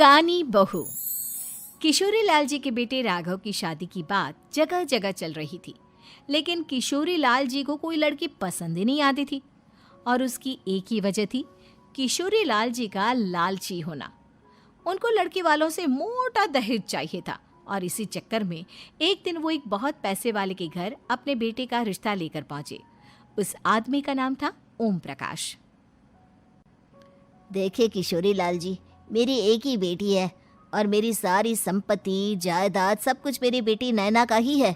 कानी बहू। किशोरी लाल जी के बेटे राघव की शादी की बात जगह जगह चल रही थी, लेकिन किशोरी लाल जी को कोई लड़की पसंद ही नहीं आती थी। और उसकी एक ही वजह थी, किशोरी लाल जी का लालची होना। उनको लड़की वालों से मोटा दहेज चाहिए था और इसी चक्कर में एक दिन वो एक बहुत पैसे वाले के घर अपने बेटे का रिश्ता लेकर पहुंचे। उस आदमी का नाम था ओम प्रकाश। देखिए किशोरी लाल जी, मेरी एक ही बेटी है और मेरी सारी संपत्ति जायदाद सब कुछ मेरी बेटी नैना का ही है।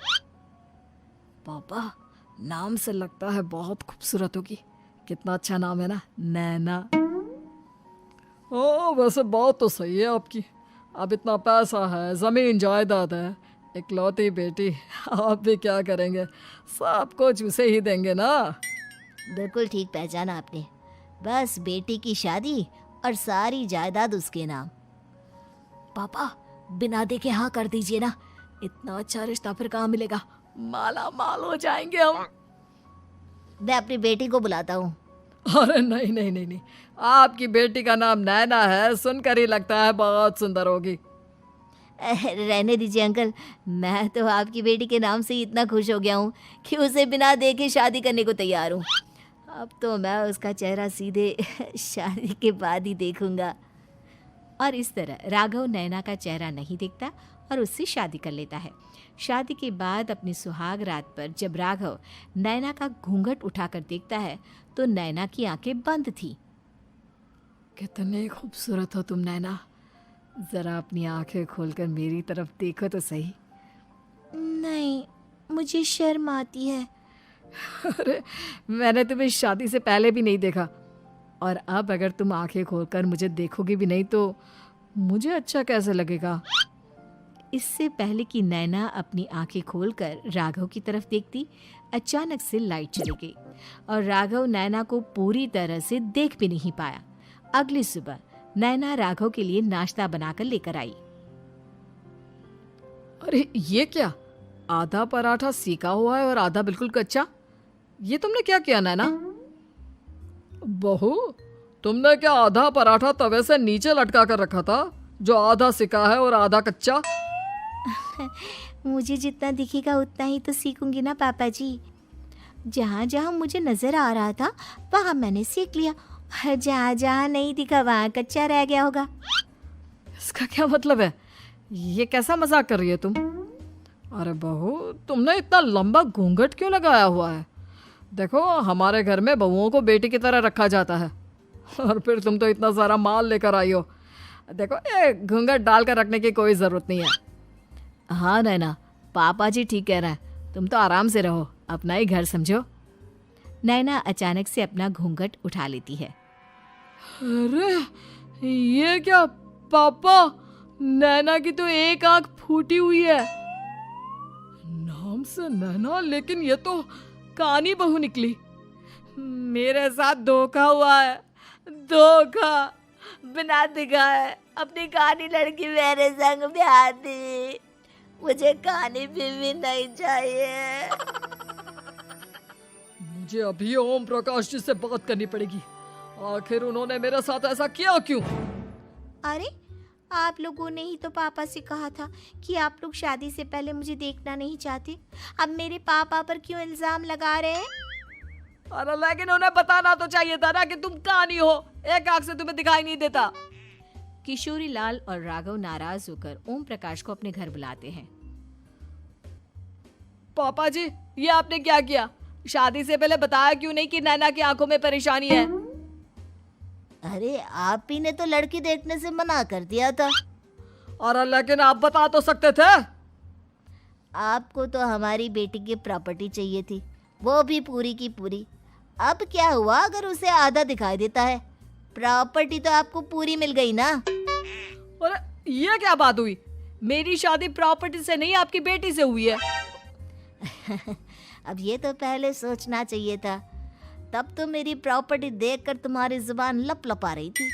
पापा, नाम से लगता है बहुत खूबसूरत होगी। कितना अच्छा नाम है ना, नैना। ओ, वैसे बात तो सही है आपकी। अब इतना पैसा है, जमीन जायदाद है, इकलौती बेटी, आप भी क्या करेंगे? सब कुछ उसे ही देंगे ना। बिल्कुल ठीक पहचाना आपने। बस बेटी की शादी और सारी जायदाद उसके नाम। पापा, बिना देखे हाँ कर दीजिए ना। इतना अच्छा रिश्ता फिर कहाँ मिलेगा? माला माल हो जाएंगे हम। मैं अपनी बेटी को बुलाता हूँ। अरे नहीं नहीं नहीं नहीं, आपकी बेटी का नाम नैना है, सुनकर ही लगता है बहुत सुंदर होगी। रहने दीजिए अंकल, मैं तो आपकी बेटी के नाम से ही इतना खुश हो गया हूँ कि उसे बिना देखे शादी करने को तैयार हूँ। अब तो मैं उसका चेहरा सीधे शादी के बाद ही देखूंगा। और इस तरह राघव नैना का चेहरा नहीं देखता और उससे शादी कर लेता है। शादी के बाद अपनी सुहाग रात पर जब राघव नैना का घूंघट उठाकर देखता है तो नैना की आंखें बंद थी। कितनी खूबसूरत हो तुम नैना, जरा अपनी आंखें खोलकर मेरी तरफ देखो तो सही। नहीं, मुझे शर्म आती है। अरे, मैंने तुम्हें शादी से पहले भी नहीं देखा, और अब अगर तुम आंखें खोलकर मुझे देखोगी भी नहीं तो मुझे अच्छा कैसे लगेगा? इससे पहले कि नैना अपनी आंखें खोलकर राघव की तरफ देखती, अचानक से लाइट चली गई और राघव नैना को पूरी तरह से देख भी नहीं पाया। अगली सुबह नैना राघव के लिए नाश्ता बनाकर लेकर आई। अरे ये क्या, आधा पराठा सेका हुआ है और आधा बिल्कुल कच्चा। ये तुमने क्या किया नैना? बहू, तुमने क्या आधा पराठा तवे से नीचे लटका कर रखा था, जो आधा सिका है और आधा कच्चा? मुझे जितना दिखेगा उतना ही तो सीखूंगी ना पापा जी। जहाँ जहाँ मुझे नजर आ रहा था वहाँ मैंने सीख लिया, जहाँ जहाँ नहीं दिखा वहाँ कच्चा रह गया होगा। इसका क्या मतलब है? ये कैसा मजाक कर रही है तुम? अरे बहू, तुमने इतना लंबा घूंघट क्यों लगाया हुआ है? देखो, हमारे घर में बहुओं को बेटी की तरह रखा जाता है, और फिर तुम तो इतना सारा माल लेकर आई हो। देखो, ये घूंघट डालकर रखने की कोई ज़रूरत नहीं है। हाँ नैना, पापा जी ठीक कह रहे हैं, तुम तो आराम से रहो, अपना ही घर समझो। नैना अचानक से अपना घूंघट उठा लेती है। अरे ये क्या पापा, नैना की तो एक आंख फूटी हुई है। नाम से नैना, लेकिन ये तो कानी बहू निकली। मेरे साथ धोखा हुआ है, धोखा। बिना दिखाए अपनी कहानी लड़की मेरे संग ब्याह दी। मुझे कहानी भी नहीं चाहिए। मुझे अभी ओम प्रकाश जी से बात करनी पड़ेगी। आखिर उन्होंने मेरे साथ ऐसा किया क्यों? अरे, आप लोगों ने ही तो पापा से कहा था कि आप लोग शादी से पहले मुझे देखना नहीं चाहते। अब मेरे पापा पर क्यों इल्जाम लगा रहे हैं? अरे लेकिन उन्हें बताना तो चाहिए था ना कि तुम कहानी हो, एक आंख से तुम्हें दिखाई नहीं देता। किशोरी लाल और राघव नाराज होकर ओम प्रकाश को अपने घर बुलाते हैं। पापा जी, ये आपने क्या किया? शादी से पहले बताया क्यों नहीं कि नैना की आंखों में परेशानी है? अरे, आप ही ने तो लड़की देखने से मना कर दिया था। और लेकिन आप बता तो सकते थे। आपको तो हमारी बेटी की प्रॉपर्टी चाहिए थी, वो भी पूरी की पूरी। अब क्या हुआ अगर उसे आधा दिखाई देता है? प्रॉपर्टी तो आपको पूरी मिल गई ना। अरे ये क्या बात हुई? मेरी शादी प्रॉपर्टी से नहीं, आपकी बेटी से हुई है। अब ये तो पहले सोचना चाहिए था, तब तो मेरी प्रॉपर्टी देखकर तुम्हारी जुबान लप लपा रही थी।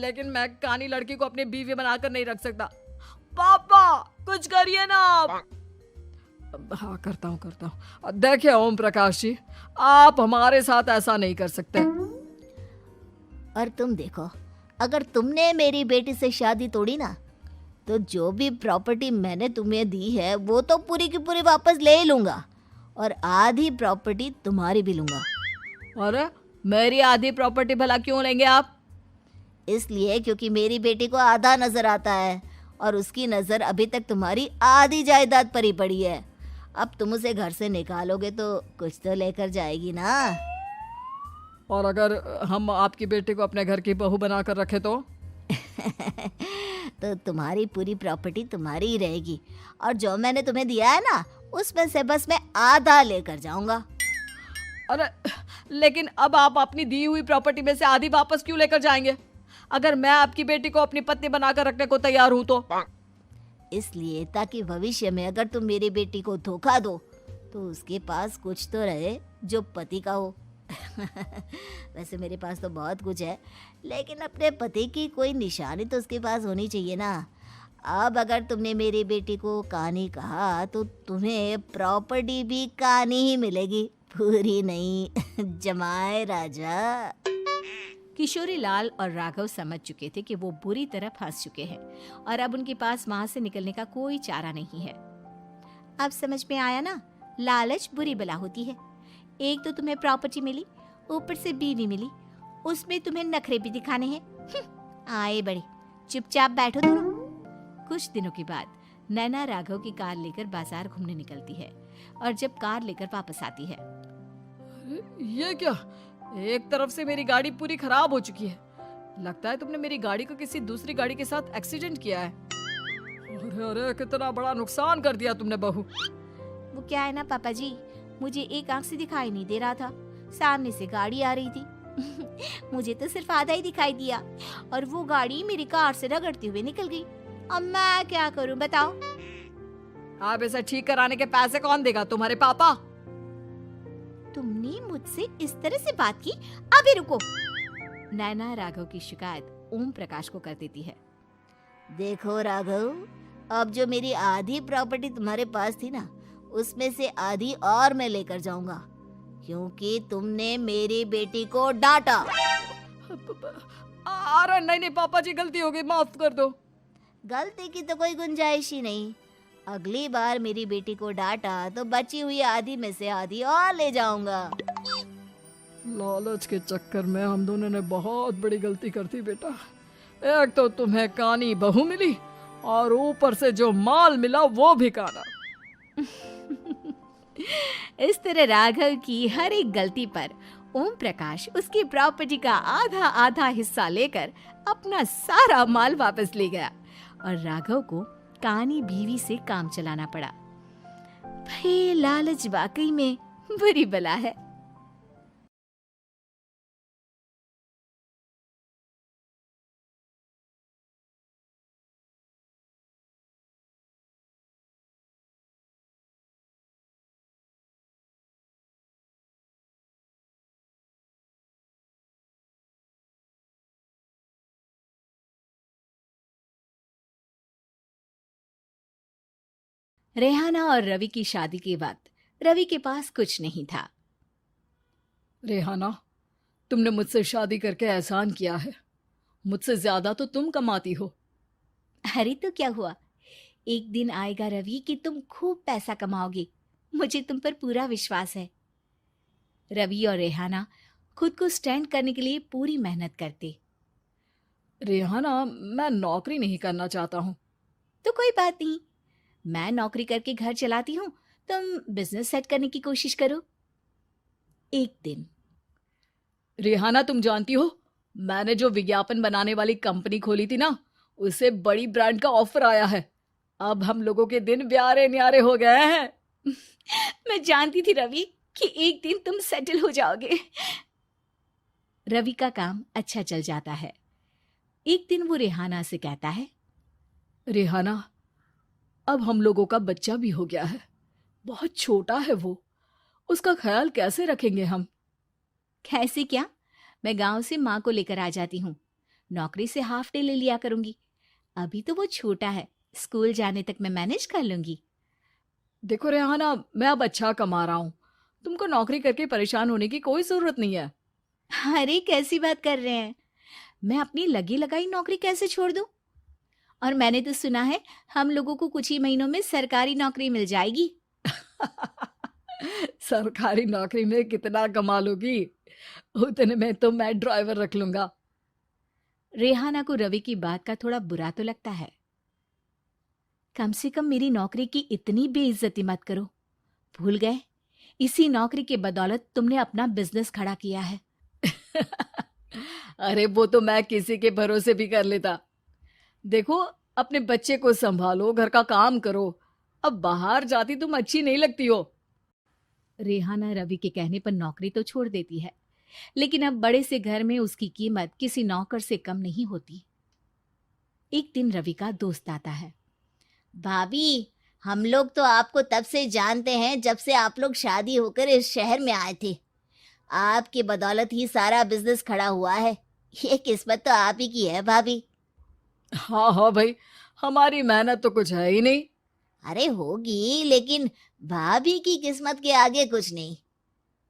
लेकिन मैं कानी लड़की को अपनी बीवी बनाकर नहीं रख सकता। पापा, कुछ करिए ना आप। हाँ, करता हूँ। देखिए ओम प्रकाश जी, आप हमारे साथ ऐसा नहीं कर सकते। और तुम देखो, अगर तुमने मेरी बेटी से शादी तोड़ी ना, तो जो भी प्रॉपर्टी मैंने तुम्हें दी है वो तो पूरी की पूरी वापस ले ही लूँगा, और आधी प्रॉपर्टी तुम्हारी भी लूँगा। अरे मेरी आधी प्रॉपर्टी भला क्यों लेंगे आप? इसलिए क्योंकि मेरी बेटी को आधा नज़र आता है और उसकी नज़र अभी तक तुम्हारी आधी जायदाद पर ही पड़ी है। अब तुम उसे घर से निकालोगे तो कुछ तो लेकर जाएगी ना। और अगर हम आपकी बेटी को अपने घर की बहू बना कर रखे तो? तो तुम्हारी पूरी प्रॉपर्टी तुम्हारी ही रहेगी, और जो मैंने तुम्हें दिया है ना, उसमें से बस मैं आधा लेकर जाऊंगा। अरे लेकिन अब आप अपनी दी हुई प्रॉपर्टी में से आधी वापस क्यों लेकर जाएंगे? अगर मैं आपकी बेटी को अपनी पत्नी बनाकर रखने को तैयार हूं तो? इसलिए ताकि भविष्य में अगर तुम मेरी बेटी को धोखा दो तो उसके पास कुछ तो रहे जो पति का हो। वैसे मेरे पास तो बहुत कुछ है, लेकिन अपने पति की कोई निशानी तो उसके पास होनी चाहिए ना। अब अगर तुमने मेरी बेटी को कहानी कहा तो तुम्हें प्रॉपर्टी भी कहानी ही मिलेगी, पूरी नहीं। जमाए राजा। किशोरी लाल और राघव समझ चुके थे कि वो बुरी तरह फंस चुके हैं और अब उनके पास वहां से निकलने का कोई चारा नहीं है। अब समझ में आया ना, लालच बुरी बला होती है। एक तो तुम्हें प्रॉपर्टी मिली, ऊपर से बीवी मिली, उसमें तुम्हें नखरे भी दिखाने हैं। आए बड़े, चुपचाप बैठो दोनों। कुछ दिनों के बाद नैना राघव की कार लेकर बाजार घूमने निकलती है और जब कार लेकर वापस आती है, ये क्या? एक तरफ से मेरी गाड़ी पूरी खराब हो चुकी है। लगता है तुमने मेरी गाड़ी को किसी दूसरी गाड़ी के साथ एक्सीडेंट किया है। अरे अरे कितना बड़ा नुकसान कर दिया तुमने बहू। वो क्या है ना पापा जी, मुझे एक आंख से दिखाई नहीं दे रहा था, सामने से गाड़ी आ रही थी। मुझे तो सिर्फ आधा ही दिखाई दिया और वो गाड़ी मेरी कार से रगड़ते हुए निकल गई। अब मैं क्या करूं बताओ? आप इसे ठीक कराने के पैसे कौन देगा? तुम्हारे पापा? तुमने मुझसे इस तरह से बात की? अभी रुको। नैना राघव की शिकायत ओम प्रकाश को कर देती है। देखो राघव, अब जो मेरी आधी प्रॉपर्टी तुम्हारे पास थी ना, उसमें से आधी और मैं लेकर जाऊंगा, क्योंकि तुमने मेरी बेटी को डांटा। अरे नहीं नहीं पापा जी, गलती हो गई, माफ कर दो। गलती की तो कोई गुंजाइश ही नहीं। अगली बार मेरी बेटी को डांटा तो बची हुई आधी में से आधी और ले जाऊंगा। लालच के चक्कर में हम दोनों ने बहुत बड़ी गलती कर दी बेटा। एक तो तुम्हें कानी बहू मिली और ऊपर से जो माल मिला वो भी काना। इस तरह राघव की हर एक गलती पर ओम प्रकाश उसकी प्रॉपर्टी का आधा आधा हिस्सा लेकर अपना सारा माल वापस ले गया और राघव को कानी बीवी से काम चलाना पड़ा। भाई लालच वाकई में बुरी बला है। रेहाना और रवि की शादी के बाद रवि के पास कुछ नहीं था। रेहाना, तुमने मुझसे शादी करके एहसान किया है। मुझसे ज्यादा तो तुम कमाती हो। अरे तो क्या हुआ, एक दिन आएगा रवि कि तुम खूब पैसा कमाओगे। मुझे तुम पर पूरा विश्वास है। रवि और रेहाना खुद को स्टैंड करने के लिए पूरी मेहनत करते। रेहाना, मैं नौकरी नहीं करना चाहता हूँ। तो कोई बात नहीं, मैं नौकरी करके घर चलाती हूँ, तुम बिजनेस सेट करने की कोशिश करो। एक दिन। रेहाना, तुम जानती हो, मैंने जो विज्ञापन बनाने वाली कंपनी खोली थी ना, उसे बड़ी ब्रांड का ऑफर आया है। अब हम लोगों के दिन ब्यारे न्यारे हो गए हैं। मैं जानती थी रवि कि एक दिन तुम सेटल हो जाओगे। रवि का काम अच्छा चल जाता है। एक दिन वो रेहाना से कहता है, रेहाना, अब हम लोगों का बच्चा भी हो गया है। बहुत छोटा है वो, उसका ख्याल कैसे रखेंगे हम? कैसे क्या, मैं गांव से माँ को लेकर आ जाती हूँ। नौकरी से हाफ डे ले लिया करूंगी। अभी तो वो छोटा है, स्कूल जाने तक मैं मैनेज कर लूंगी। देखो रेहाना, मैं अब अच्छा कमा रहा हूँ। तुमको नौकरी करके परेशान होने की कोई जरूरत नहीं है। अरे कैसी बात कर रहे हैं, मैं अपनी लगी लगाई नौकरी कैसे छोड़ दूं? और मैंने तो सुना है हम लोगों को कुछ ही महीनों में सरकारी नौकरी मिल जाएगी। सरकारी नौकरी में कितना कमा लोगी? उतने में तो मैं ड्राइवर रख लूंगा। रेहाना को रवि की बात का थोड़ा बुरा तो लगता है। कम से कम मेरी नौकरी की इतनी बेइज्जती मत करो। भूल गए, इसी नौकरी के बदौलत तुमने अपना बिजनेस खड़ा किया है। अरे वो तो मैं किसी के भरोसे भी कर लेता। देखो, अपने बच्चे को संभालो, घर का काम करो। अब बाहर जाती तुम अच्छी नहीं लगती हो। रेहाना रवि के कहने पर नौकरी तो छोड़ देती है, लेकिन अब बड़े से घर में उसकी कीमत किसी नौकर से कम नहीं होती। एक दिन रवि का दोस्त आता है। भाभी, हम लोग तो आपको तब से जानते हैं जब से आप लोग शादी होकर इस शहर में आए थे। आपकी बदौलत ही सारा बिजनेस खड़ा हुआ है। ये किस्मत तो आप ही की है भाभी। हाँ हाँ भाई, हमारी मेहनत तो कुछ है ही नहीं। अरे होगी, लेकिन भाभी की किस्मत के आगे कुछ नहीं।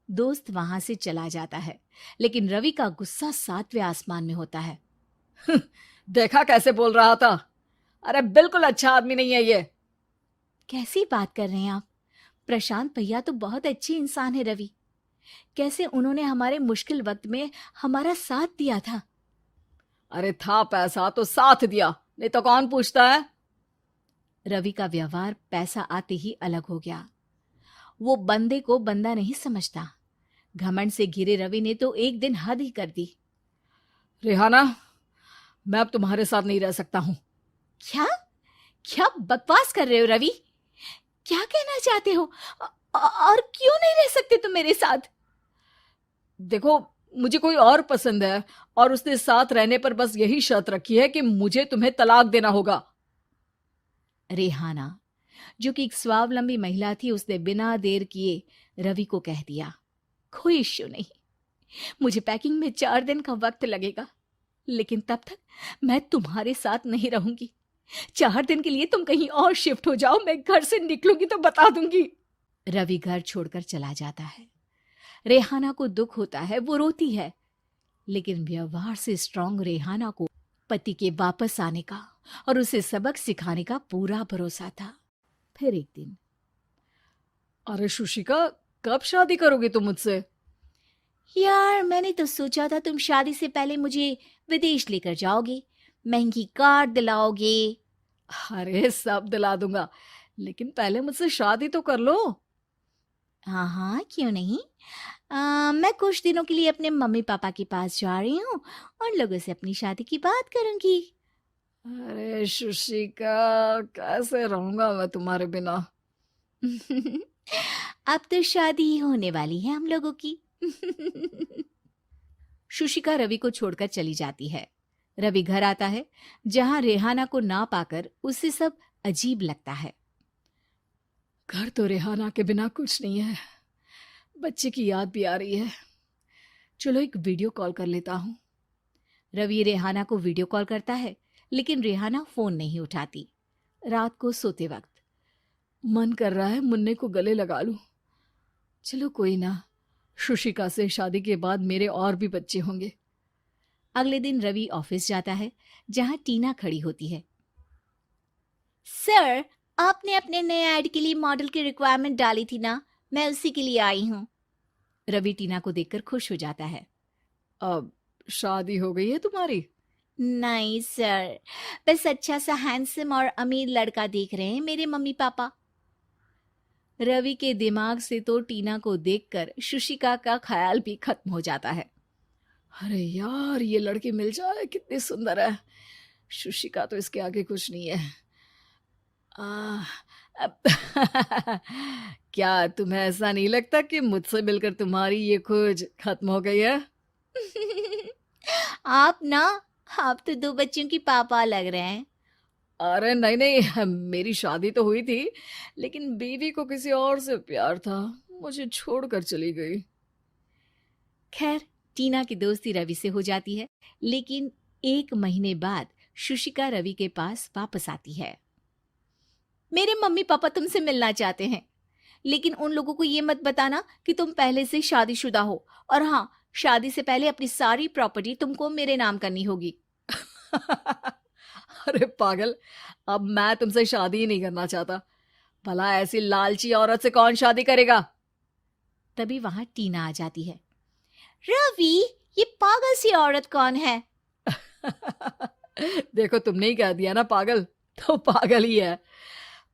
दोस्त वहां से चला जाता है, लेकिन रवि का गुस्सा 7वें आसमान में होता है। देखा कैसे बोल रहा था? अरे बिल्कुल अच्छा आदमी नहीं है ये। कैसी बात कर रहे हैं आप? प्रशांत भैया तो बहुत अच्छे इंसान है रवि। कैसे उन्होंने हमारे मुश्किल वक्त में हमारा साथ दिया था। अरे था पैसा तो साथ दिया, नहीं तो कौन पूछता है? रवि का व्यवहार पैसा आते ही अलग हो गया। वो बंदे को बंदा नहीं समझता। घमंड से घिरे रवि ने तो एक दिन हद ही कर दी। रेहाना, मैं अब तुम्हारे साथ नहीं रह सकता हूं। क्या क्या बकवास कर रहे हो रवि? क्या कहना चाहते हो? और क्यों नहीं रह सकते तुम मेरे साथ? देखो, मुझे कोई और पसंद है और उसने साथ रहने पर बस यही शर्त रखी है कि मुझे तुम्हें तलाक देना होगा। रेहाना, जो कि एक स्वावलंबी महिला थी, उसने बिना देर किए रवि को कह दिया, कोई इश्यू नहीं, मुझे पैकिंग में 4 दिन का वक्त लगेगा, लेकिन तब तक मैं तुम्हारे साथ नहीं रहूंगी। 4 दिन के लिए तुम कहीं और शिफ्ट हो जाओ, मैं घर से निकलूंगी तो बता दूंगी। रवि घर छोड़कर चला जाता है। रेहाना को दुख होता है, वो रोती है, लेकिन व्यवहार से स्ट्रांग रेहाना को पति के वापस आने का और उसे सबक सिखाने का पूरा भरोसा था। फिर एक दिन, अरे शुशिका, कब शादी करोगी तुम मुझसे? यार, मैंने तो सोचा था तुम शादी से पहले मुझे विदेश लेकर जाओगे, महंगी कार दिलाओगे। अरे सब दिला दूंगा, लेकिन पहले मुझसे शादी तो कर लो। हाँ हाँ, क्यों नहीं। मैं कुछ दिनों के लिए अपने मम्मी पापा के पास जा रही हूँ और लोगों से अपनी शादी की बात करूंगी। अरे शुशिका, कैसे रहूंगा मैं तुम्हारे बिना? अब तो शादी ही होने वाली है हम लोगों की। शुशिका रवि को छोड़कर चली जाती है। रवि घर आता है, जहां रेहाना को ना पाकर उसे सब अजीब लगता है। घर तो रेहाना के बिना कुछ नहीं है। बच्चे की याद भी आ रही है। चलो एक वीडियो कॉल कर लेता हूँ। रवि रेहाना को वीडियो कॉल करता है, लेकिन रेहाना फोन नहीं उठाती। रात को सोते वक्त मन कर रहा है मुन्ने को गले लगा लूं। चलो कोई ना, शुशिका से शादी के बाद मेरे और भी बच्चे होंगे। अगले दिन रवि ऑफिस जाता है, जहां टीना खड़ी होती है। सर, आपने अपने नए ऐड के लिए मॉडल की रिक्वायरमेंट डाली थी ना, मैं उसी के लिए आई हूँ। रवि टीना को देखकर खुश हो जाता है। अब शादी हो गई है तुम्हारी? नहीं सर, बस अच्छा सा हैंडसम और अमीर लड़का देख रहे हैं मेरे मम्मी पापा। रवि के दिमाग से तो टीना को देखकर शुशिका का ख्याल भी खत्म हो जाता है। अरे यार, ये लड़की मिल जाए, कितनी सुंदर है। शुशिका तो इसके आगे कुछ नहीं है। क्या तुम्हें ऐसा नहीं लगता कि मुझसे मिलकर तुम्हारी ये खोज खत्म हो गई है? आप तो 2 बच्चों की पापा लग रहे हैं। अरे नहीं नहीं, मेरी शादी तो हुई थी, लेकिन बीवी को किसी और से प्यार था, मुझे छोड़कर चली गई। खैर, टीना की दोस्ती रवि से हो जाती है, लेकिन 1 महीने बाद शुशिका रवि के पास वापस आती है। मेरे मम्मी पापा तुमसे मिलना चाहते हैं, लेकिन उन लोगों को ये मत बताना कि तुम पहले से शादीशुदा हो, और हाँ, शादी से पहले अपनी सारी प्रॉपर्टी तुमको मेरे नाम करनी होगी। अरे पागल, अब मैं तुमसे शादी ही नहीं करना चाहता। भला ऐसी लालची औरत से कौन शादी करेगा? तभी वहां टीना आ जाती है। रवि, ये पागल सी औरत कौन है? देखो, तुमने ही कह दिया ना पागल, तो पागल ही है।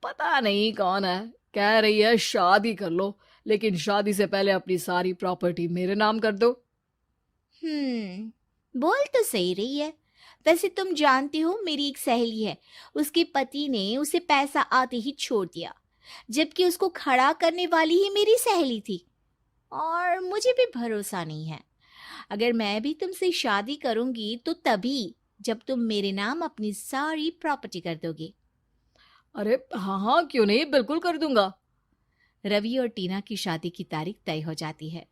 पता नहीं कौन है, कह रही है शादी कर लो, लेकिन शादी से पहले अपनी सारी प्रॉपर्टी मेरे नाम कर दो। बोल तो सही रही है। वैसे तुम जानती हो, मेरी एक सहेली है, उसके पति ने उसे पैसा आते ही छोड़ दिया, जबकि उसको खड़ा करने वाली ही मेरी सहेली थी। और मुझे भी भरोसा नहीं है। अगर मैं भी तुमसे शादी करूंगी तो तभी जब तुम मेरे नाम अपनी सारी प्रॉपर्टी कर दोगे। अरे हाँ हाँ, क्यों नहीं, बिल्कुल कर दूंगा। रवि और टीना की शादी की तारीख तय हो जाती है।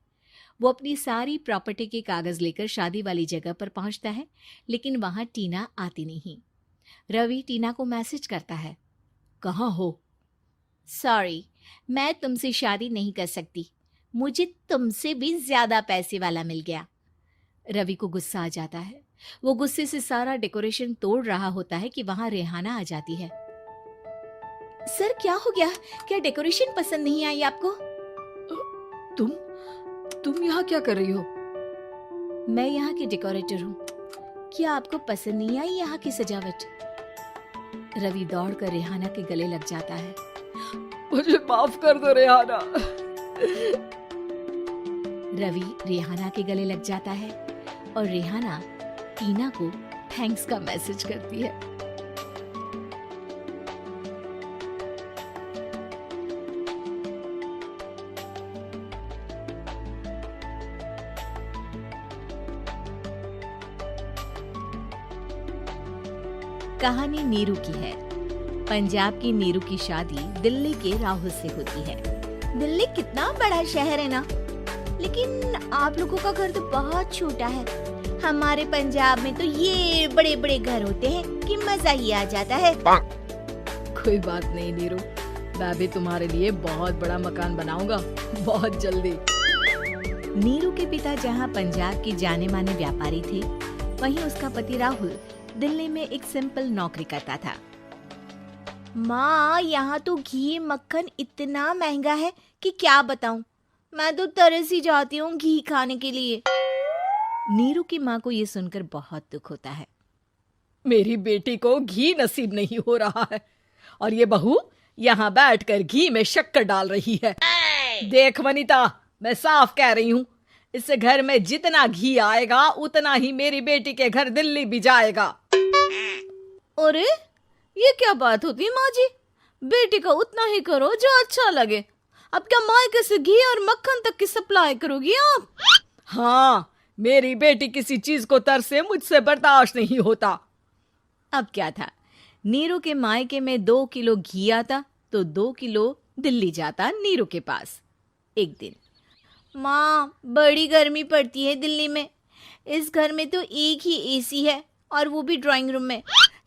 वो अपनी सारी प्रॉपर्टी के कागज लेकर शादी वाली जगह पर पहुंचता है, लेकिन वहां टीना आती नहीं। रवि टीना को मैसेज करता है, कहाँ हो? सॉरी, मैं तुमसे शादी नहीं कर सकती, मुझे तुमसे भी ज्यादा पैसे वाला मिल गया। रवि को गुस्सा आ जाता है। वो गुस्से से सारा डेकोरेशन तोड़ रहा होता है कि वहां रेहाना आ जाती है। सर, क्या हो गया? क्या डेकोरेशन पसंद नहीं आई आपको? तुम यहाँ क्या कर रही हो? मैं यहाँ की डेकोरेटर हूँ। क्या आपको पसंद नहीं आई यहाँ की सजावट? रवि दौड़कर रेहाना के गले लग जाता है। मुझे माफ कर दो रेहाना। रवि रेहाना के गले लग जाता है और रेहाना टीना को थैंक्स का मैसेज करती है। कहानी नीरू की है। पंजाब की नीरू की शादी दिल्ली के राहुल से होती है। दिल्ली कितना बड़ा शहर है ना, लेकिन आप लोगों का घर तो बहुत छोटा है। हमारे पंजाब में तो ये बड़े बड़े घर होते हैं कि मजा ही आ जाता है। कोई बात नहीं नीरू, मैं भी तुम्हारे लिए बहुत बड़ा मकान बनाऊंगा बहुत जल्दी। नीरू के पिता जहाँ पंजाब के जाने माने व्यापारी थे, वहीं उसका पति राहुल दिल्ली में एक सिंपल नौकरी करता था। माँ, यहाँ तो घी मक्खन इतना महंगा है कि क्या बताऊं। मैं तो तरस ही जाती हूँ घी खाने के लिए। नीरू की माँ को ये सुनकर बहुत दुख होता है। मेरी बेटी को घी नसीब नहीं हो रहा है और ये बहू यहाँ बैठकर घी में शक्कर डाल रही है। देख वनिता, मैं साफ कह रही हूँ, इस घर में जितना घी आएगा उतना ही मेरी बेटी के घर दिल्ली भी जाएगा। अरे, ये क्या बात होती है माँ जी? बेटी का उतना ही करो जो अच्छा लगे। अब क्या मायके से घी और मक्खन तक की सप्लाई करोगी आप? हाँ, मेरी बेटी किसी चीज को तरसे, मुझसे बर्दाश्त नहीं होता। अब क्या था, नीरू के मायके में 2 किलो घी आता तो 2 किलो दिल्ली जाता नीरू के पास। एक दिन, माँ, बड़ी गर्मी पड़ती है दिल्ली में। इस घर में तो एक ही एसी है और वो भी ड्राइंग रूम में।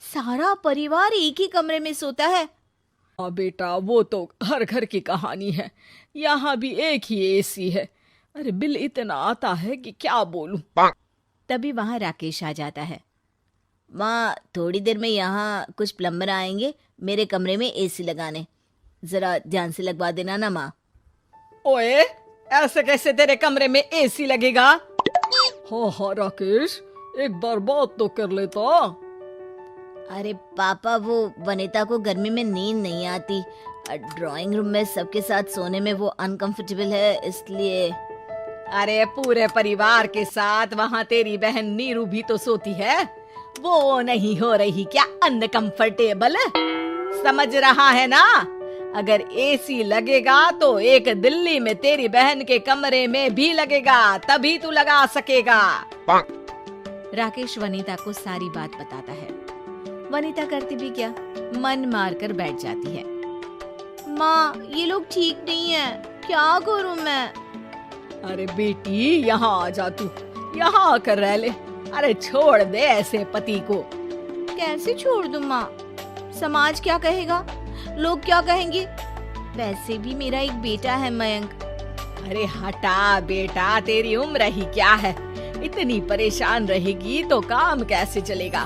सारा परिवार एक ही कमरे में सोता है। हाँ बेटा, वो तो हर घर की कहानी है। यहाँ भी एक ही एसी है। अरे बिल इतना आता है कि क्या बोलूं। तभी वहां राकेश आ जाता है। माँ, थोड़ी देर में यहाँ कुछ प्लम्बर आएंगे मेरे कमरे में एसी लगाने, जरा ध्यान से लगवा देना ना माँ। ओए, ऐसे कैसे तेरे कमरे में एसी लगेगा? हाँ हाँ राकेश, एक बार बात तो कर लेता। अरे पापा, वो वनिता को गर्मी में नींद नहीं आती। ड्राइंग रूम में सबके साथ सोने में वो अनकंफर्टेबल है, इसलिए। अरे पूरे परिवार के साथ वहाँ तेरी बहन नीरू भी तो सोती है, वो नहीं हो रही क्या अनकंफर्टेबल? समझ रहा है ना? अगर एसी लगेगा तो एक दिल्ली में तेरी बहन के कमरे में भी लगेगा, तभी तू लगा सकेगा। राकेश वनिता को सारी बात बताता है। वनिता करती भी क्या, मन मारकर बैठ जाती है। माँ, ये लोग ठीक नहीं है, क्या करूं मैं? अरे बेटी, यहाँ आ जा, तू यहाँ आकर रह ले। अरे छोड़ दे ऐसे पति को। कैसे छोड़ दूं माँ? समाज क्या कहेगा, लोग क्या कहेंगे? वैसे भी मेरा एक बेटा है मयंक। अरे हटा बेटा, तेरी उम्र ही क्या है, इतनी परेशान रहेगी तो काम कैसे चलेगा।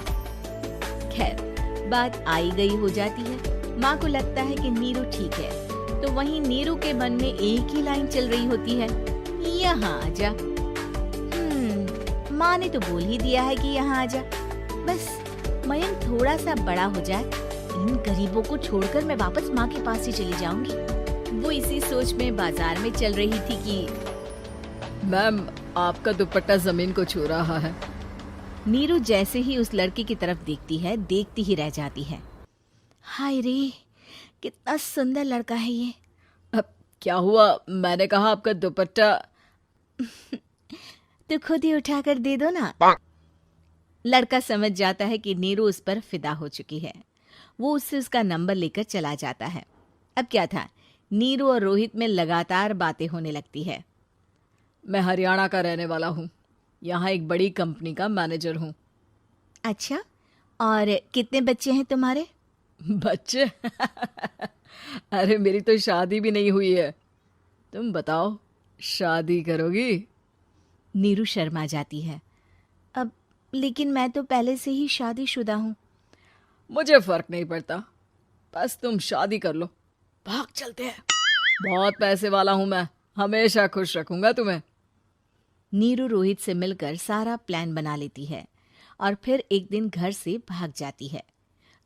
खैर, बात आई गई हो जाती है। माँ को लगता है कि नीरू ठीक है, तो वहीं नीरू के मन में एक ही लाइन चल रही होती है, यहाँ आजा। माँ ने तो बोल ही दिया है कि यहाँ आजा, बस मयंक थोड़ा सा बड़ा हो जाए, इन गरीबों को छोड़कर मैं वापस माँ के पास ही चली जाऊंगी। वो इसी सोच में बाजार में चल रही थी कि मैम, आपका दुपट्टा जमीन को छू रहा है। नीरू जैसे ही उस लड़की की तरफ देखती है, देखती ही रह जाती है। हाय रे, कितना सुंदर लड़का है ये। अब क्या हुआ? मैंने कहा आपका दुपट्टा। तो खुद ही उठा कर दे दो ना। लड़का समझ जाता है कि नीरू उस पर फिदा हो चुकी है। वो उससे उसका नंबर लेकर चला जाता है। अब क्या था, नीरू और रोहित में लगातार बातें होने लगती है। मैं हरियाणा का रहने वाला हूँ, यहाँ एक बड़ी कंपनी का मैनेजर हूँ। अच्छा, और कितने बच्चे हैं तुम्हारे? बच्चे? अरे मेरी तो शादी भी नहीं हुई है। तुम बताओ, शादी करोगी? नीरू शर्मा जाती है। अब लेकिन मैं तो पहले से ही शादीशुदा हूँ। मुझे फर्क नहीं पड़ता, बस तुम शादी कर लो, भाग चलते हैं। बहुत पैसे वाला हूँ मैं, हमेशा खुश रखूंगा तुम्हें। नीरू रोहित से मिलकर सारा प्लान बना लेती है और फिर एक दिन घर से भाग जाती है।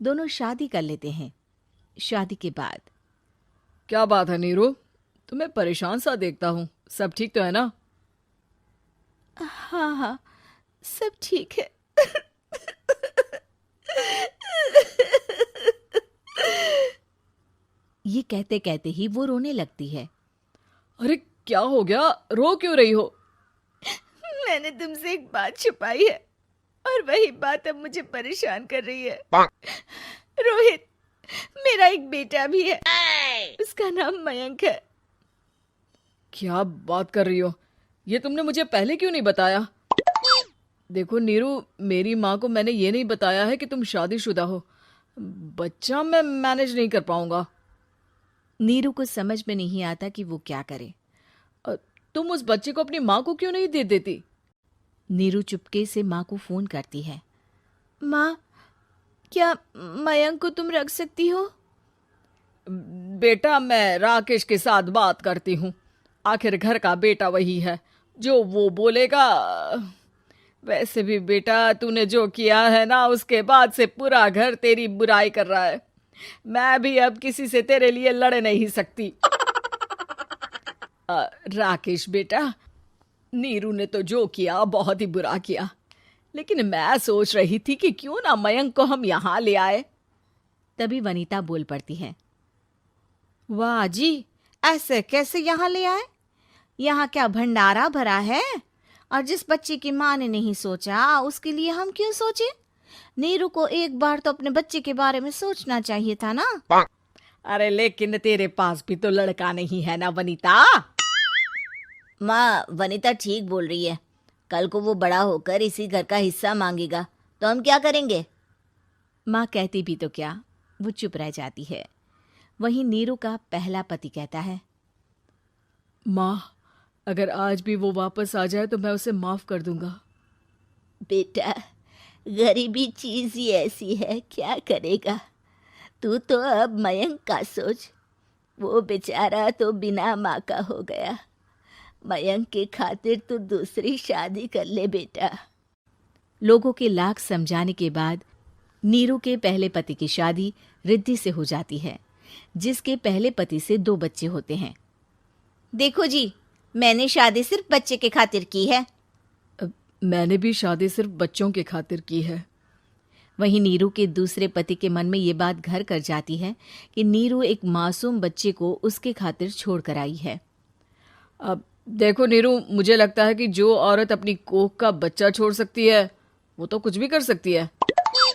दोनों शादी कर लेते हैं। शादी के बाद क्या बात है नीरू, तुम्हें परेशान सा देखता हूँ, सब ठीक तो है ना? हाँ हाँ, सब ठीक है। ये कहते कहते ही वो रोने लगती है। अरे क्या हो गया, रो क्यों रही हो? मैंने तुमसे एक बात छुपाई है और वही बात अब मुझे परेशान कर रही है। रोहित, मेरा एक बेटा भी है, उसका नाम मयंक है। क्या बात कर रही हो? ये तुमने मुझे पहले क्यों नहीं बताया? देखो नीरू, मेरी माँ को मैंने ये नहीं बताया है कि तुम शादीशुदा हो। बच्चा मैं मैनेज नहीं कर पाऊंगा। नीरू को समझ में नहीं आता कि वो क्या करे। तुम उस बच्चे को अपनी माँ को क्यों नहीं दे देती? नीरू चुपके से माँ को फोन करती है। माँ, क्या मयंक को तुम रख सकती हो? बेटा, मैं राकेश के साथ बात करती हूँ, आखिर घर का बेटा वही है, जो वो बोलेगा। वैसे भी बेटा, तूने जो किया है ना, उसके बाद से पूरा घर तेरी बुराई कर रहा है। मैं भी अब किसी से तेरे लिए लड़ नहीं सकती। राकेश बेटा, नीरू ने तो जो किया बहुत ही बुरा किया, लेकिन मैं सोच रही थी कि क्यों ना मयंक को हम यहाँ ले आए। तभी वनीता बोल पड़ती है। वाह जी, ऐसे कैसे यहाँ ले आए? यहाँ क्या भंडारा भरा है? और जिस बच्चे की माँ ने नहीं सोचा, उसके लिए हम क्यों सोचे? नीरू को एक बार तो अपने बच्चे के बारे में सोचना चाहिए था ना। अरे लेकिन तेरे पास भी तो लड़का नहीं है ना वनीता। माँ, वनीता ठीक बोल रही है। कल को वो बड़ा होकर इसी घर का हिस्सा मांगेगा तो हम क्या करेंगे? माँ कहती भी तो क्या, वो चुप रह जाती है। वहीं नीरू का पहला पति कहता है। माँ, अगर आज भी वो वापस आ जाए तो मैं उसे माफ कर दूंगा। बेटा, गरीबी चीज ही ऐसी है, क्या करेगा? तू तो अब मयंक का सोच। वो बेचारा तो बिना माँ का हो गया। मयंक के खातिर तू दूसरी शादी कर ले बेटा। लोगों के लाख समझाने के बाद नीरू के पहले पति की शादी रिद्धि से हो जाती है, जिसके पहले पति से 2 बच्चे होते हैं। देखो जी, मैंने शादी सिर्फ बच्चे के खातिर की है। मैंने भी शादी सिर्फ बच्चों के खातिर की है। वहीं नीरू के दूसरे पति के मन में ये बात घर कर जाती है कि नीरू एक मासूम बच्चे को उसके खातिर छोड़ कर आई है। अब देखो नीरू, मुझे लगता है कि जो औरत अपनी कोख का बच्चा छोड़ सकती है, वो तो कुछ भी कर सकती है।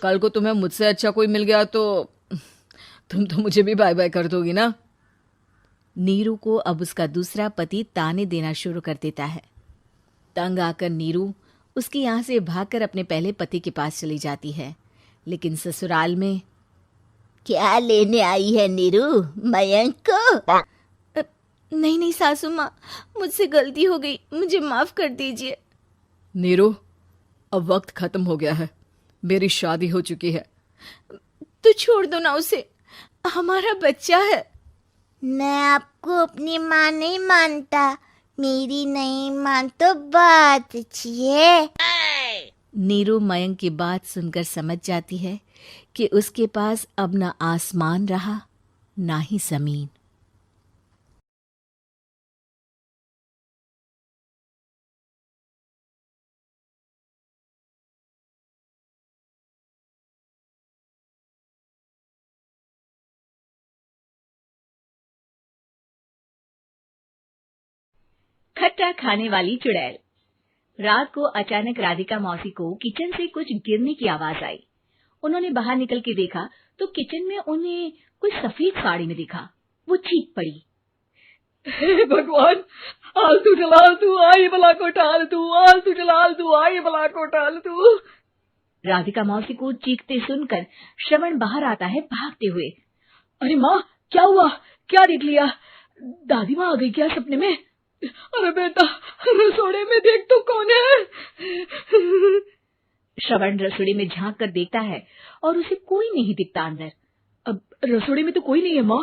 कल को तुम्हें मुझसे अच्छा कोई मिल गया तो तुम तो मुझे भी बाय बाय कर दोगी ना। नीरू को अब उसका दूसरा पति ताने देना शुरू कर देता है। तंग आकर नीरू उसके यहाँ से भागकर अपने पहले पति के पास चली जाती है, लेकिन ससुराल में क्या लेने आई है नीरू मयंक को? नहीं नहीं सासू माँ, मुझसे गलती हो गई, मुझे माफ कर दीजिए। नीरू, अब वक्त खत्म हो गया है, मेरी शादी हो चुकी है। तो छोड़ दो ना उसे, हमारा बच्चा है। मैं आपको अपनी माँ नहीं मानता, मेरी नहीं मान तो बात अच्छी है। नीरू मयंक की बात सुनकर समझ जाती है कि उसके पास अब ना आसमान रहा ना ही जमीन। खट्टा खाने वाली चुड़ैल। रात को अचानक राधिका मौसी को किचन से कुछ गिरने की आवाज आई। उन्होंने बाहर निकल के देखा तो किचन में उन्हें कुछ सफेद साड़ी में दिखा। वो चीख पड़ी, हे भगवान, आलतू जलाल तू आई बला को टाल तू, आलतू जलाल तू आई बला को टाल तू। राधिका मौसी को चीखते सुनकर श्रवण बाहर आता है भागते हुए। अरे माँ, क्या हुआ? क्या देख लिया? दादी माँ आ गई क्या सपने में? अरे बेटा, रसोड़े में देख तो कौन है? श्रवण रसोड़ी में झांक कर देखता है और उसे कोई नहीं दिखता अंदर। अब रसोड़ी में तो कोई नहीं है माँ।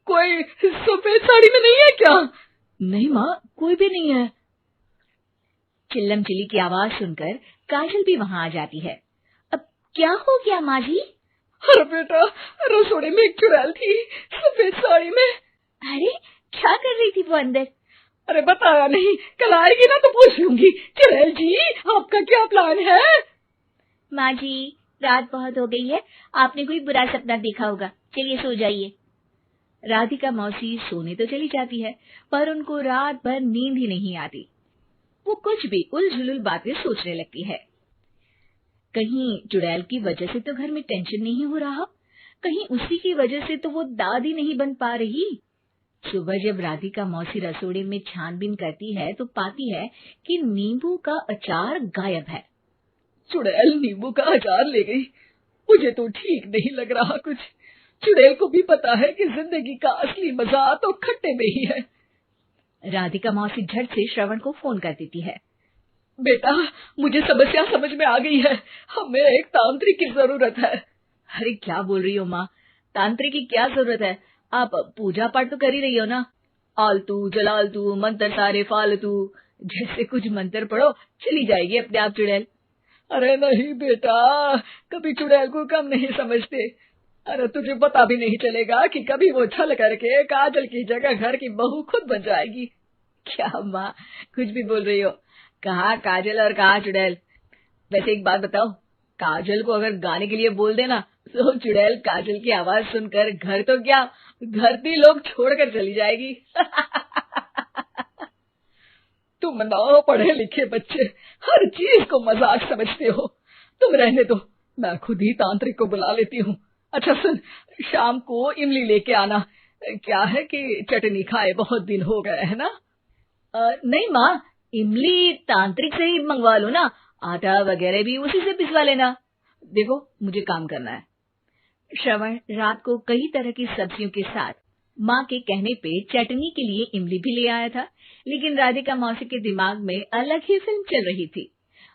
कोई सफेद साड़ी में नहीं है क्या? नहीं माँ, कोई भी नहीं है। चिल्लम चिल्ली की आवाज सुनकर काजल भी वहां आ जाती है। अब क्या हो गया माँ जी? अरे बेटा, रसोड़े में एक चुड़ैल थी सफेद साड़ी में। अरे क्या कर रही थी वो अंदर? अरे बताया नहीं, कल आएगी ना तो पूछ लूंगी। चुड़ैल जी, आपका क्या प्लान है? माँ जी, रात बहुत हो गई है, आपने कोई बुरा सपना देखा होगा, चलिए सो जाइए। राधिका मौसी सोने तो चली जाती है, पर उनको रात भर नींद ही नहीं आती। वो कुछ भी उलझुल बातें सोचने लगती है। कहीं चुड़ैल की वजह से तो घर में टेंशन नहीं हो रहा, कहीं उसी की वजह से तो वो दादी नहीं बन पा रही। सुबह जब राधिका मौसी रसोड़े में छानबीन करती है तो पाती है कि नींबू का अचार गायब है। चुड़ैल नींबू का अचार ले गई, मुझे तो ठीक नहीं लग रहा कुछ। चुड़ैल को भी पता है कि जिंदगी का असली मजा तो खट्टे में ही है। राधिका मौसी झट से श्रवण को फोन कर देती है। बेटा, मुझे समस्या समझ में आ गई है, हमें एक तांत्रिक की जरूरत है। अरे क्या बोल रही हो माँ, तांत्रिक की क्या जरूरत है? आप पूजा पाठ तो कर ही रही हो ना। आलतू जलालतू मंत्र सारे फालतू जैसे कुछ मंत्र पढ़ो, चली जाएगी अपने आप चुड़ैल। अरे नहीं बेटा, कभी चुड़ैल को कम नहीं समझते। अरे तुझे पता भी नहीं चलेगा कि कभी वो छल करके काजल की जगह घर की बहू खुद बन जाएगी। क्या माँ, कुछ भी बोल रही हो? कहाँ काजल और कहाँ चुड़ैल? वैसे एक बात बताओ, काजल को अगर गाने के लिए बोल देना तो चुड़ैल काजल की आवाज सुनकर घर तो क्या, धरती लोग छोड़कर चली जाएगी। तुम ना पढ़े लिखे बच्चे हर चीज को मजाक समझते हो। तुम रहने दो, मैं खुद ही तांत्रिक को बुला लेती हूँ। अच्छा सुन, शाम को इमली लेके आना। क्या है कि चटनी खाए बहुत दिन हो गए है ना? नहीं माँ, इमली तांत्रिक से ही मंगवा लो ना, आटा वगैरह भी उसी से पिसवा लेना। देखो मुझे काम करना है। श्रवण रात को कई तरह की सब्जियों के साथ माँ के कहने पे चटनी के लिए इमली भी ले आया था, लेकिन राधिका मौसी के दिमाग में अलग ही फिल्म चल रही थी।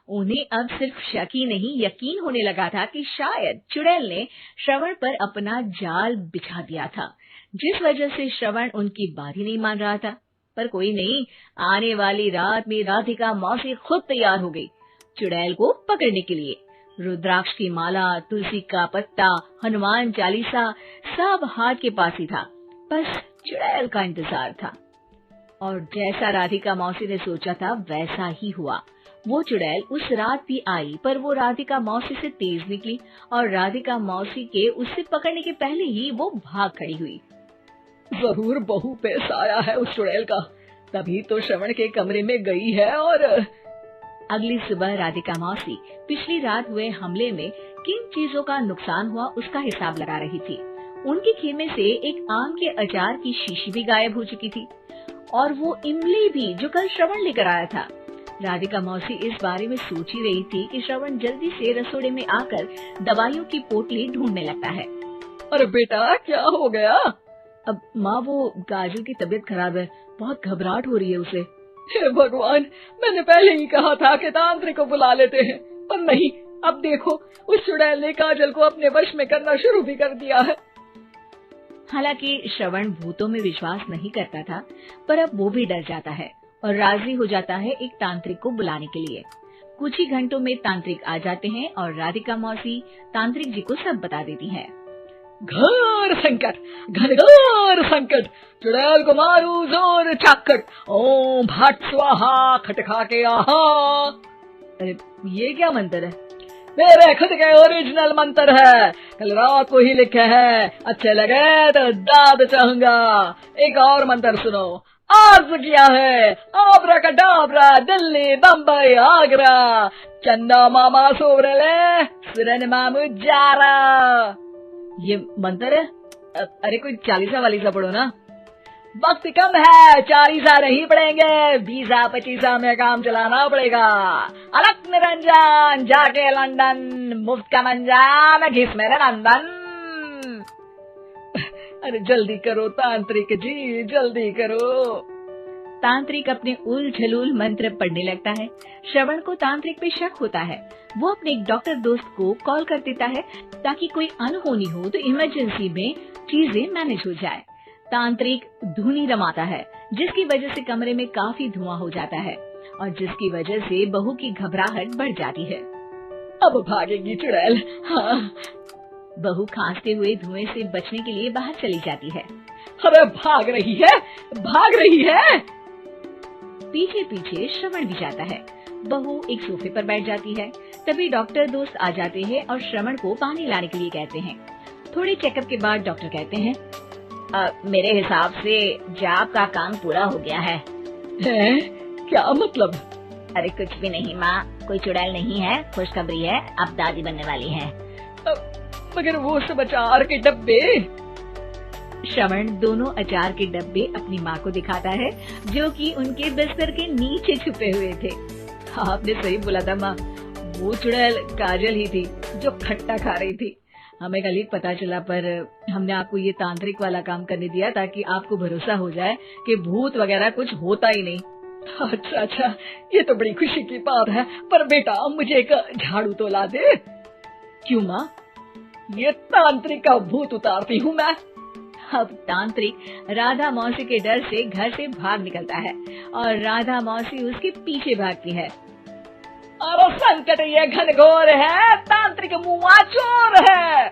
उन्हें अब सिर्फ शक ही नहीं यकीन होने लगा था कि शायद चुड़ैल ने श्रवण पर अपना जाल बिछा दिया था, जिस वजह से श्रवण उनकी बात ही नहीं मान रहा था। पर कोई नहीं, आने वाली रात में राधिका मौसी खुद तैयार हो गई चुड़ैल को पकड़ने के लिए। रुद्राक्ष की माला, तुलसी का पत्ता, हनुमान चालीसा सब हाथ के पास ही था, बस चुड़ैल का इंतजार था। और जैसा राधिका मौसी ने सोचा था वैसा ही हुआ। वो चुड़ैल उस रात भी आई, पर वो राधिका मौसी से तेज निकली और राधिका मौसी के उससे पकड़ने के पहले ही वो भाग खड़ी हुई। जरूर बहू पे साया है उस चुड़ैल का, तभी तो श्रवण के कमरे में गई है। और अगली सुबह राधिका मौसी पिछली रात हुए हमले में किन चीजों का नुकसान हुआ उसका हिसाब लगा रही थी। उनके खेमे से एक आम के अचार की शीशी भी गायब हो चुकी थी और वो इमली भी जो कल श्रवण लेकर आया था। राधिका मौसी इस बारे में सोच ही रही थी कि श्रवण जल्दी से रसोड़े में आकर दवाइयों की पोटली ढूंढने लगता है। अरे बेटा, क्या हो गया? अब माँ, वो काजल की तबीयत खराब है, बहुत घबराहट हो रही है उसे। हे भगवान, मैंने पहले ही कहा था कि तांत्रिक को बुला लेते हैं, पर नहीं, अब देखो उस चुड़ैल ने काजल को अपने वश में करना शुरू भी कर दिया है। हालांकि श्रवण भूतों में विश्वास नहीं करता था, पर अब वो भी डर जाता है और राजी हो जाता है एक तांत्रिक को बुलाने के लिए। कुछ ही घंटों में तांत्रिक आ जाते हैं और राधिका मौसी तांत्रिक जी को सब बता देती है। घोर संकट, घनघोर संकट, चुड़ैल को मारू जोर चाकट, ओम भट स्वाहा खटखा के आहा। अरे ये क्या मंत्र है? मेरे खुद के ओरिजिनल मंत्र है, कल रात को ही लिखे हैं, अच्छे लगे तो दाद चाहूंगा। एक और मंत्र सुनो, आज किया है आब्राकडाब्रा, दिल्ली बम्बई आगरा, चंदा मामा सोवरले सुरन मामू जारा। ये मंत्र है? अरे कोई 40 वालीसा पढ़ो ना। वक्त कम है, 40 नहीं पड़ेंगे, 20-25 में काम चलाना पड़ेगा। अलग निरंजन जाके लंदन, मुफ्त का मंजान घिस मेरे नंदन। अरे जल्दी करो तांत्रिक जी, जल्दी करो। तांत्रिक अपने उल झलूल मंत्र पढ़ने लगता है। श्रवण को तांत्रिक पे शक होता है। वो अपने एक डॉक्टर दोस्त को कॉल कर देता है ताकि कोई अनहोनी हो तो इमरजेंसी में चीजें मैनेज हो जाए। तांत्रिक धुनी रमाता है, जिसकी वजह से कमरे में काफी धुआं हो जाता है और जिसकी वजह से बहू की घबराहट बढ़ जाती है। अब भागेगी चुड़ैल। हाँ। बहू खांसते हुए धुएं से बचने के लिए बाहर चली जाती है। अरे भाग रही है, भाग रही है। पीछे पीछे श्रवण भी जाता है। बहू एक सोफे पर बैठ जाती है। तभी डॉक्टर दोस्त आ जाते हैं और श्रवण को पानी लाने के लिए कहते हैं। थोड़े चेकअप के बाद डॉक्टर कहते हैं, मेरे हिसाब से जाप का काम पूरा हो गया है। क्या मतलब? अरे कुछ भी नहीं माँ, कोई चुड़ैल नहीं है, खुशखबरी है, अब दादी बनने वाली है। मगर वो सब अचार के डब्बे। श्रवण दोनों अचार के डब्बे अपनी माँ को दिखाता है, जो कि उनके बिस्तर के नीचे छुपे हुए थे। आपने सही बोला था माँ, वो चुड़ैल काजल ही थी जो खट्टा खा रही थी। हमें कल ही पता चला, पर हमने आपको ये तांत्रिक वाला काम करने दिया ताकि आपको भरोसा हो जाए कि भूत वगैरह कुछ होता ही नहीं। अच्छा, ये तो बड़ी खुशी की बात है, पर बेटा मुझे एक झाड़ू तो ला दे। क्यों माँ? ये तांत्रिक का भूत उतारती हूँ मैं। अब तांत्रिक राधा मौसी के डर से घर से भाग निकलता है और राधा मौसी उसके पीछे भागती है। अरे संकट ये घनघोर है, तांत्रिक मुआ चोर है।